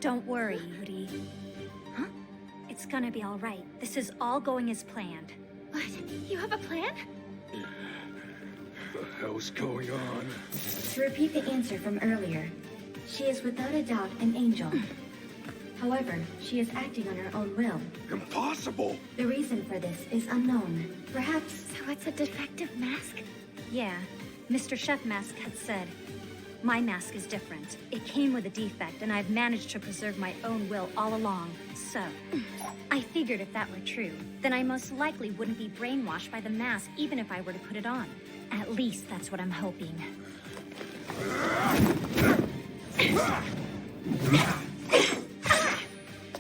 Don't worry, Yuri. Huh? It's gonna be all right. This is all going as planned. What? You have a plan? What the hell's going on? To repeat the answer from earlier, she is without a doubt an angel. However, she is acting on her own will. Impossible! The reason for this is unknown. Perhaps... So it's a defective mask? Yeah, Mr. Chef Mask had said. My mask is different. It came with a defect, and I've managed to preserve my own will all along. So, I figured if that were true, then I most likely wouldn't be brainwashed by the mask even if I were to put it on. At least that's what I'm hoping.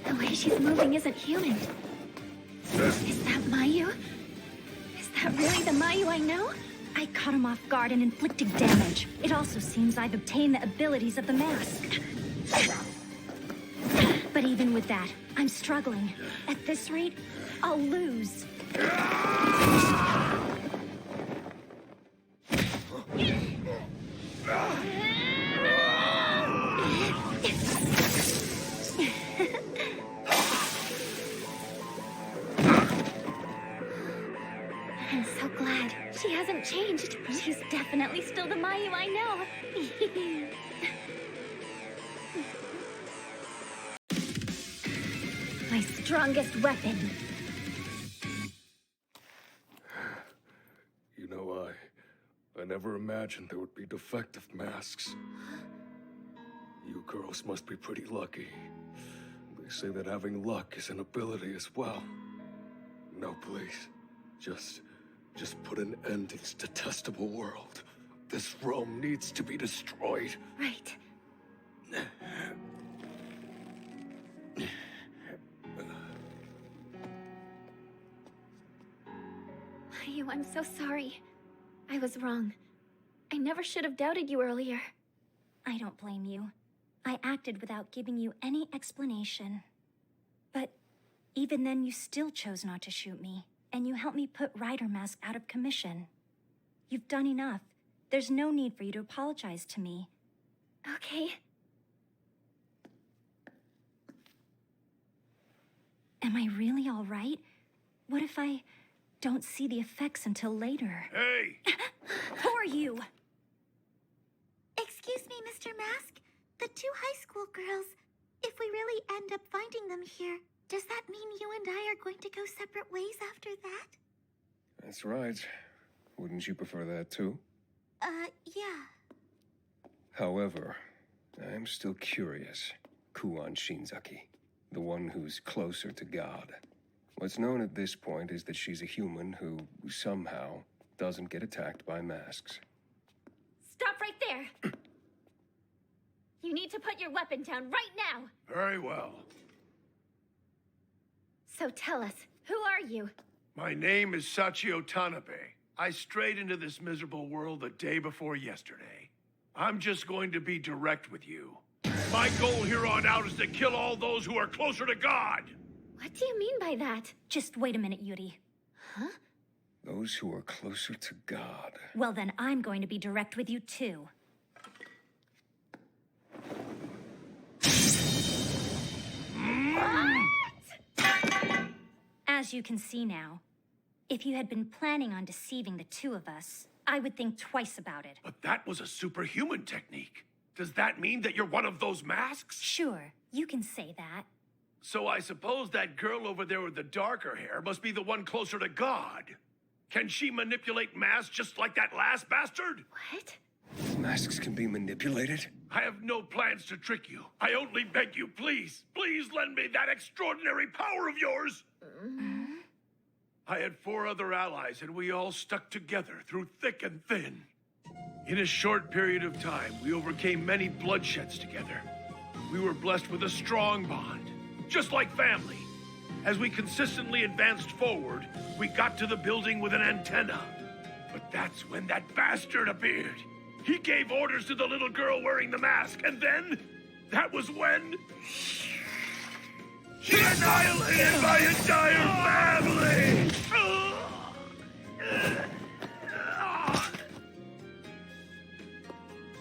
The way she's moving isn't human. Is that Mayu? Is that really the Mayu I know? I caught him off guard and inflicted damage. It also seems I've obtained the abilities of the mask. But even with that, I'm struggling. At this rate, I'll lose. I'm so glad. She hasn't changed. She's definitely still the Mayu I know. My strongest weapon. You know, I never imagined there would be defective masks. You girls must be pretty lucky. They say that having luck is an ability as well. No, please. Just put an end to this detestable world. This realm needs to be destroyed. Right. Mayu, I'm so sorry. I was wrong. I never should have doubted you earlier. I don't blame you. I acted without giving you any explanation. But even then, you still chose not to shoot me, and you helped me put Rider Mask out of commission. You've done enough. There's no need for you to apologize to me. Okay. Am I really all right? What if I don't see the effects until later? Hey! Who are you? Excuse me, Mr. Mask. The two high school girls. If we really end up finding them here, does that mean you and I are going to go separate ways after that? That's right. Wouldn't you prefer that too? Yeah. However, I'm still curious. Kuan Shinzaki, the one who's closer to God. What's known at this point is that she's a human who, somehow, doesn't get attacked by masks. Stop right there! You need to put your weapon down right now! Very well. So tell us, who are you? My name is Sachio Tanabe. I strayed into this miserable world the day before yesterday. I'm just going to be direct with you. My goal here on out is to kill all those who are closer to God! What do you mean by that? Just wait a minute, Yuri. Huh? Those who are closer to God. Well, then I'm going to be direct with you, too. As you can see now, if you had been planning on deceiving the two of us, I would think twice about it. But that was a superhuman technique. Does that mean that you're one of those masks? Sure, you can say that. So I suppose that girl over there with the darker hair must be the one closer to God. Can she manipulate masks just like that last bastard? What? Masks can be manipulated? I have no plans to trick you. I only beg you, please, please lend me that extraordinary power of yours. I had 4 other allies, and we all stuck together through thick and thin. In a short period of time, we overcame many bloodsheds together. We were blessed with a strong bond, just like family. As we consistently advanced forward, we got to the building with an antenna. But that's when that bastard appeared. He gave orders to the little girl wearing the mask, and then, that was when... she annihilated my entire family!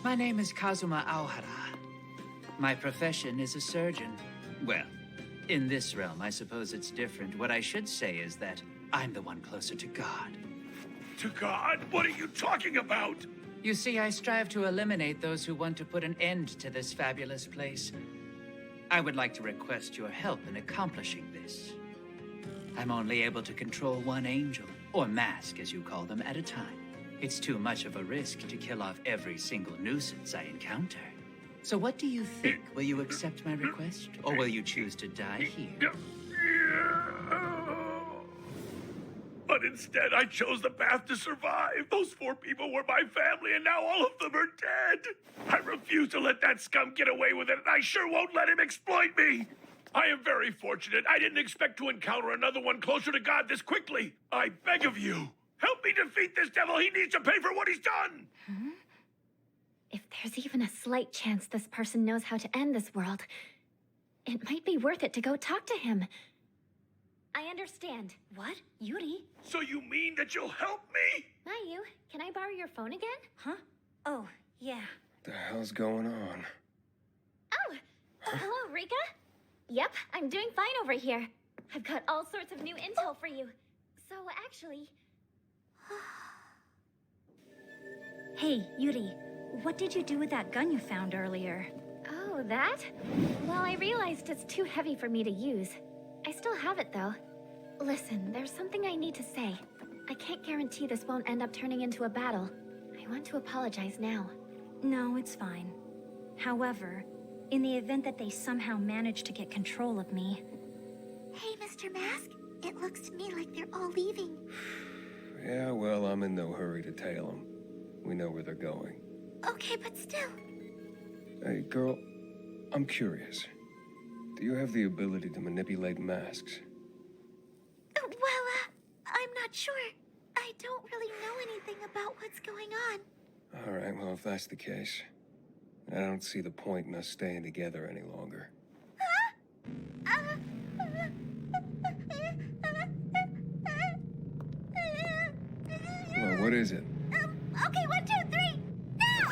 My name is Kazuma Aohara. My profession is a surgeon. Well, in this realm, I suppose it's different. What I should say is that I'm the one closer to God. To God? What are you talking about? You see, I strive to eliminate those who want to put an end to this fabulous place. I would like to request your help in accomplishing this. I'm only able to control one angel, or mask as you call them, at a time. It's too much of a risk to kill off every single nuisance I encounter. So what do you think? Will you accept my request, or will you choose to die here? But instead, I chose the path to survive. Those 4 people were my family, and now all of them are dead. I refuse to let that scum get away with it, and I sure won't let him exploit me. I am very fortunate. I didn't expect to encounter another one closer to God this quickly. I beg of you, help me defeat this devil. He needs to pay for what he's done. If there's even a slight chance this person knows how to end this world, it might be worth it to go talk to him. I understand. What? Yuri? So you mean that you'll help me? Mayu, can I borrow your phone again? Huh? Oh, yeah. The hell's going on? Oh, hello, Rika? Yep, I'm doing fine over here. I've got all sorts of new intel for you. So actually... Hey, Yuri. What did you do with that gun you found earlier? Oh, that? Well, I realized it's too heavy for me to use. I still have it, though. Listen, there's something I need to say. I can't guarantee this won't end up turning into a battle. I want to apologize now. No, it's fine. However, in the event that they somehow manage to get control of me... Hey, Mr. Mask. It looks to me like they're all leaving. Yeah, well, I'm in no hurry to tail them. We know where they're going. Okay, but still. Hey, girl, I'm curious. Do you have the ability to manipulate masks? I'm not sure. I don't really know anything about what's going on. All right, well, if that's the case, I don't see the point in us staying together any longer. Well, what is it? Okay, 1, 2, 3, now!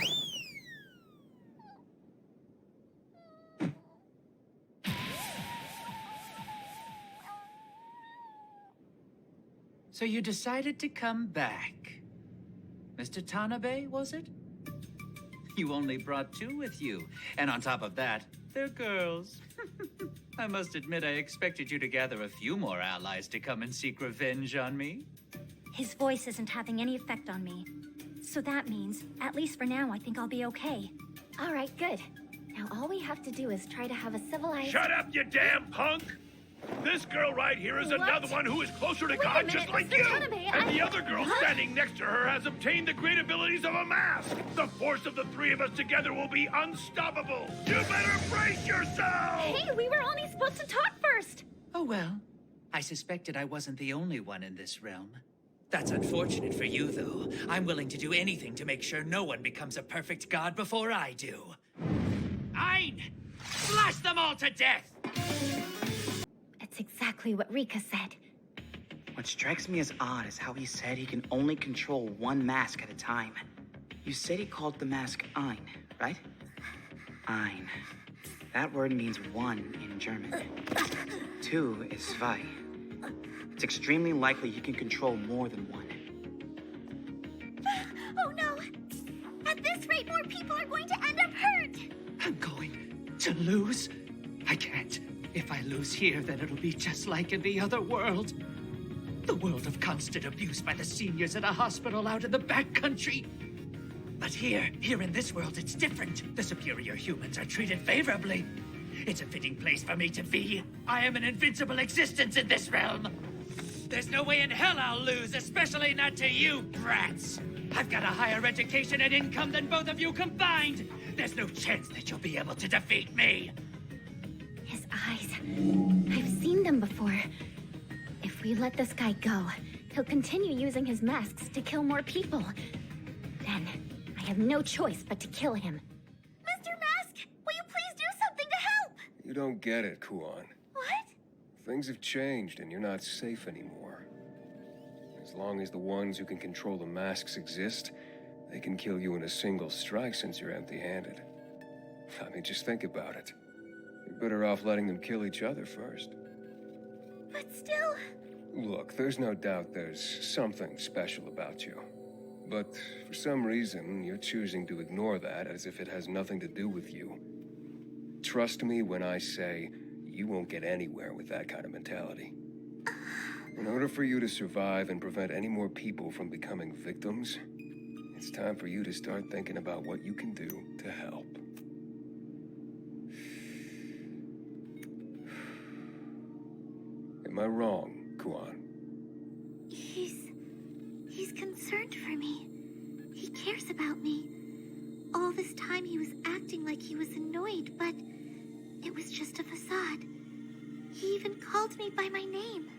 So you decided to come back. Mr. Tanabe, was it? You only brought 2 with you. And on top of that, they're girls. I must admit I expected you to gather a few more allies to come and seek revenge on me. His voice isn't having any effect on me. So that means, at least for now, I think I'll be okay. All right, good. Now all we have to do is try to have a civilized... Shut up, you damn punk! This girl right here is What? another one who is closer to Wait a God, minute, just like Mr. you! Tanabe, And I- the other girl Huh? standing next to her has obtained the great abilities of a mask! The force of the 3 of us together will be unstoppable! You better brace yourself! Hey, we were only supposed to talk first! Oh well, I suspected I wasn't the only one in this realm. That's unfortunate for you, though. I'm willing to do anything to make sure no one becomes a perfect god before I do. Ein! Slash them all to death! It's exactly what Rika said. What strikes me as odd is how he said he can only control one mask at a time. You said he called the mask Ein, right? Ein. That word means one in German. 2 is zwei. It's extremely likely he can control more than one. Oh no! At this rate, more people are going to end up hurt! I'm going to lose? I can't. If I lose here, then it'll be just like in the other world. The world of constant abuse by the seniors at a hospital out in the backcountry. But here in this world, it's different. The superior humans are treated favorably. It's a fitting place for me to be. I am an invincible existence in this realm. There's no way in hell I'll lose, especially not to you, brats. I've got a higher education and income than both of you combined. There's no chance that you'll be able to defeat me. His eyes. I've seen them before. If we let this guy go, he'll continue using his masks to kill more people. Then, I have no choice but to kill him. Mr. Mask, will you please do something to help? You don't get it, Kuan. What? Things have changed and you're not safe anymore. As long as the ones who can control the masks exist, they can kill you in a single strike since you're empty-handed. I mean, just think about it. You're better off letting them kill each other first. But still... Look, there's no doubt there's something special about you. But for some reason, you're choosing to ignore that as if it has nothing to do with you. Trust me when I say you won't get anywhere with that kind of mentality. In order for you to survive and prevent any more people from becoming victims, it's time for you to start thinking about what you can do to help. Am I wrong, Kuan? He's concerned for me. He cares about me. All this time he was acting like he was annoyed, but it was just a facade. He even called me by my name.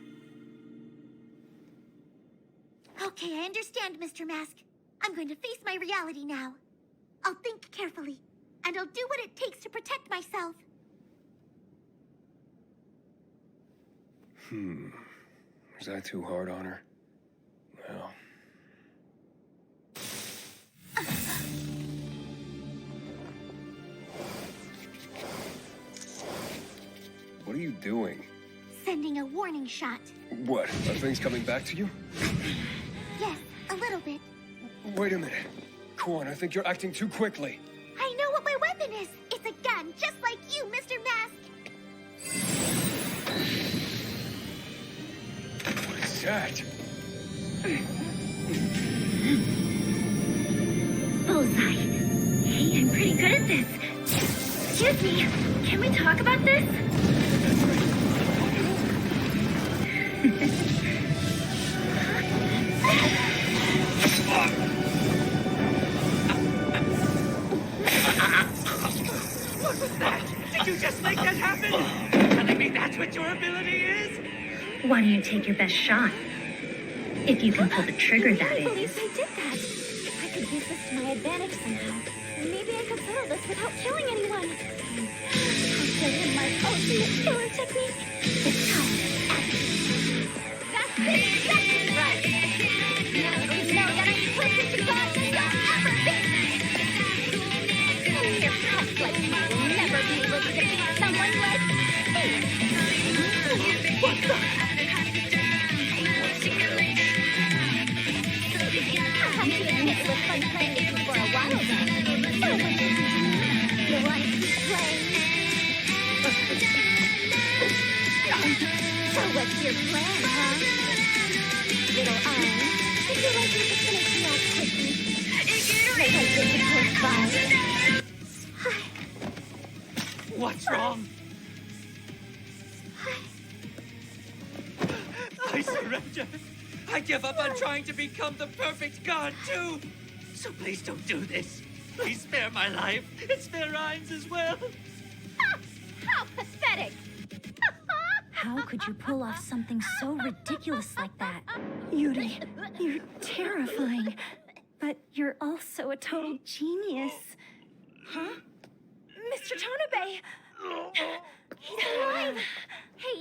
Okay, I understand, Mr. Mask. I'm going to face my reality now. I'll think carefully, and I'll do what it takes to protect myself. Was that too hard on her? Well... What are you doing? Sending a warning shot. What? Are things coming back to you? Yes, a little bit. Wait a minute. Kuan, I think you're acting too quickly. I know what my weapon is. It's a gun, just like you, Mr. Mask. What is that? Bullseye. Hey, I'm pretty good at this. Excuse me, can we talk about this? What was that? Did you just make that happen? Telling me that's what your ability is? Why don't you take your best shot? If you can pull the trigger, that I believe is. I did that. If I could use this to my advantage somehow, maybe I could settle this without killing anyone. I'll show him my ultimate killer technique. This time. That's exactly right. Now you know that I'm twisted to God and you'll never beat me. Your pets like me will never be able to defeat someone like me. What the? I'll have to admit it was fun playing with you for a while though. So what did you do? You want to keep playing? So what's your plan, huh? Little Arm, would you like me to finish you off quickly? Like I did to Toy 5? What's wrong? I surrender. I give up on trying to become the perfect god, too. So please don't do this. Please spare my life and spare Ryan's as well. How pathetic! How could you pull off something so ridiculous like that? Yuri, you're terrifying. But you're also a total genius. Huh? Mr. Tanabe! He's alive! Hey,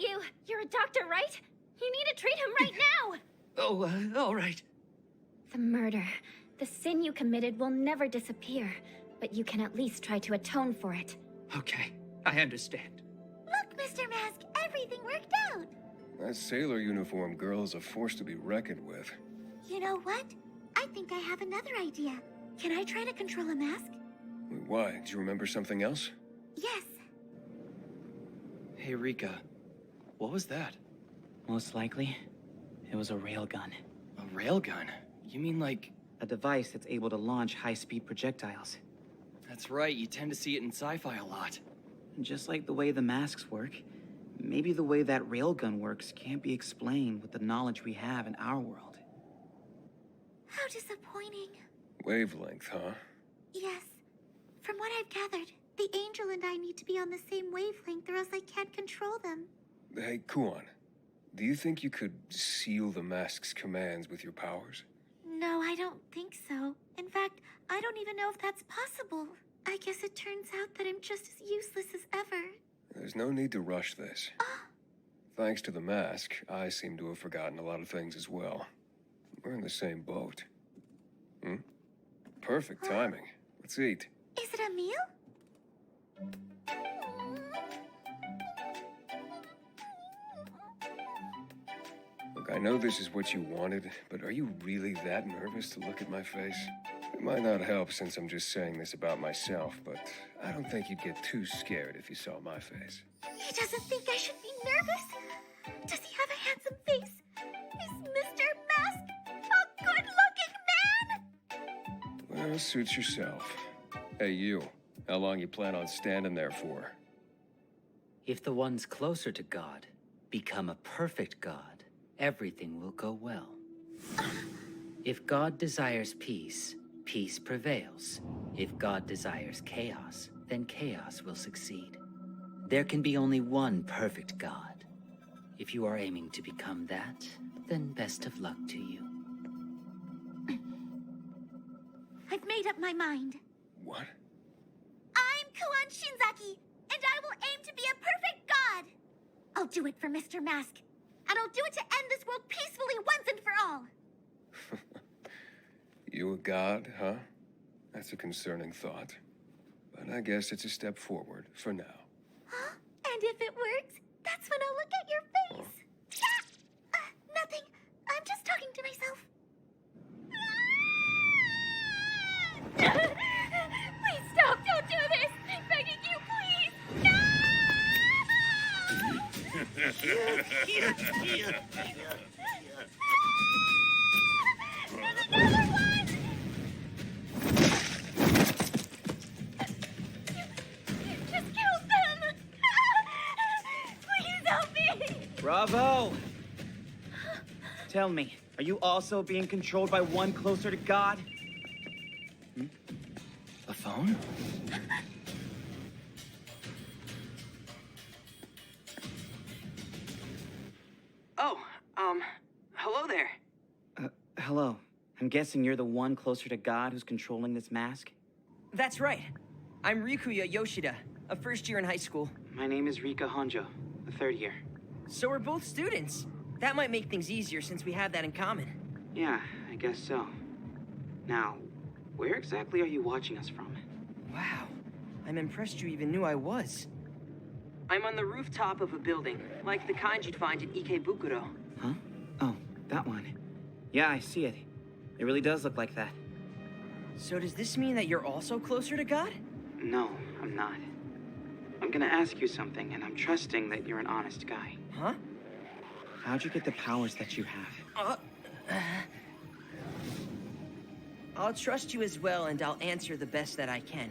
you're a doctor, right? You need to treat him right now! Oh, all right. The murder, the sin you committed will never disappear, but you can at least try to atone for it. Okay, I understand. Look, Mr. Mask, everything worked out. That sailor uniform girl is a force to be reckoned with. You know what? I think I have another idea. Can I try to control a mask? Wait, why? Do you remember something else? Yes. Hey, Rika. What was that? Most likely, it was a railgun. A railgun? You mean like... A device that's able to launch high-speed projectiles. That's right, you tend to see it in sci-fi a lot. Just like the way the masks work, maybe the way that railgun works can't be explained with the knowledge we have in our world. How disappointing. Wavelength, huh? Yes. From what I've gathered, the angel and I need to be on the same wavelength or else I can't control them. Hey, Kuan. Do you think you could seal the mask's commands with your powers? No, I don't think so. In fact, I don't even know if that's possible. I guess it turns out that I'm just as useless as ever. There's no need to rush this. Thanks to the mask, I seem to have forgotten a lot of things as well. We're in the same boat. Perfect timing. Let's eat. Is it a meal? Look, I know this is what you wanted, but are you really that nervous to look at my face? It might not help since I'm just saying this about myself, but I don't think you'd get too scared if you saw my face. He doesn't think I should be nervous? Does he have a handsome face? Is Mr. Mask a good-looking man? Well, suits yourself. Hey, you. How long you plan on standing there for? If the ones closer to God become a perfect God, everything will go well. If God desires peace, peace prevails. If God desires chaos, then chaos will succeed. There can be only one perfect God. If you are aiming to become that, then best of luck to you. I've made up my mind. What? I'm Kuan Shinzaki, and I will aim to be a perfect god. I'll do it for Mr. Mask, and I'll do it to end this world peacefully once and for all. You a god, huh? That's a concerning thought. But I guess it's a step forward for now. Huh? And if it works, that's when I'll look at your face. Nothing. I'm just talking to myself. Please stop. Don't do this. I'm begging you, please. No! There's another one! You just killed them! Please help me! Bravo! Tell me, are you also being controlled by one closer to God? A phone? Oh, hello there. Hello. I'm guessing you're the one closer to God who's controlling this mask? That's right. I'm Rikuya Yoshida, a first year in high school. My name is Rika Honjo, a third year. So we're both students. That might make things easier since we have that in common. Yeah, I guess so. Now, where exactly are you watching us from? Wow. I'm impressed you even knew I was. I'm on the rooftop of a building, like the kind you'd find in Ikebukuro. Huh? Oh, that one. Yeah, I see it. It really does look like that. So does this mean that you're also closer to God? No, I'm not. I'm gonna ask you something, and I'm trusting that you're an honest guy. Huh? How'd you get the powers that you have? I'll trust you as well, and I'll answer the best that I can.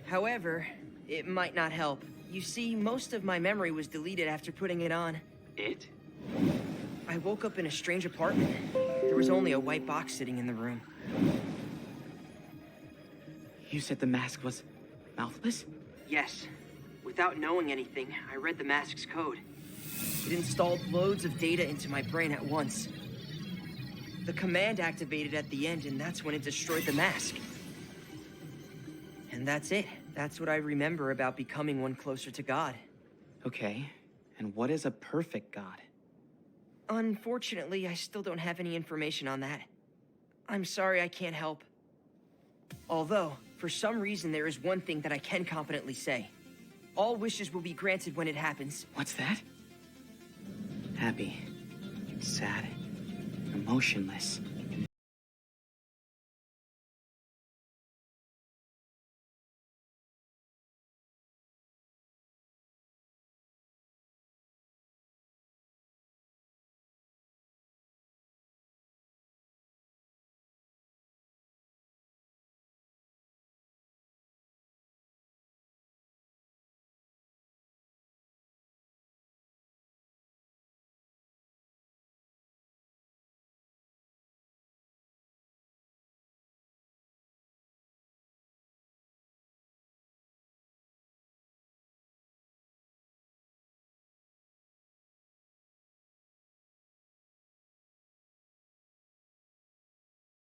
However, it might not help. You see, most of my memory was deleted after putting it on. It? I woke up in a strange apartment. There was only a white box sitting in the room. You said the mask was mouthless? Yes. Without knowing anything, I read the mask's code. It installed loads of data into my brain at once. The command activated at the end, and that's when it destroyed the mask. And that's it. That's what I remember about becoming one closer to God. Okay, and what is a perfect God? Unfortunately, I still don't have any information on that. I'm sorry I can't help. Although, for some reason, there is one thing that I can confidently say. All wishes will be granted when it happens. What's that? Happy. Sad. Emotionless.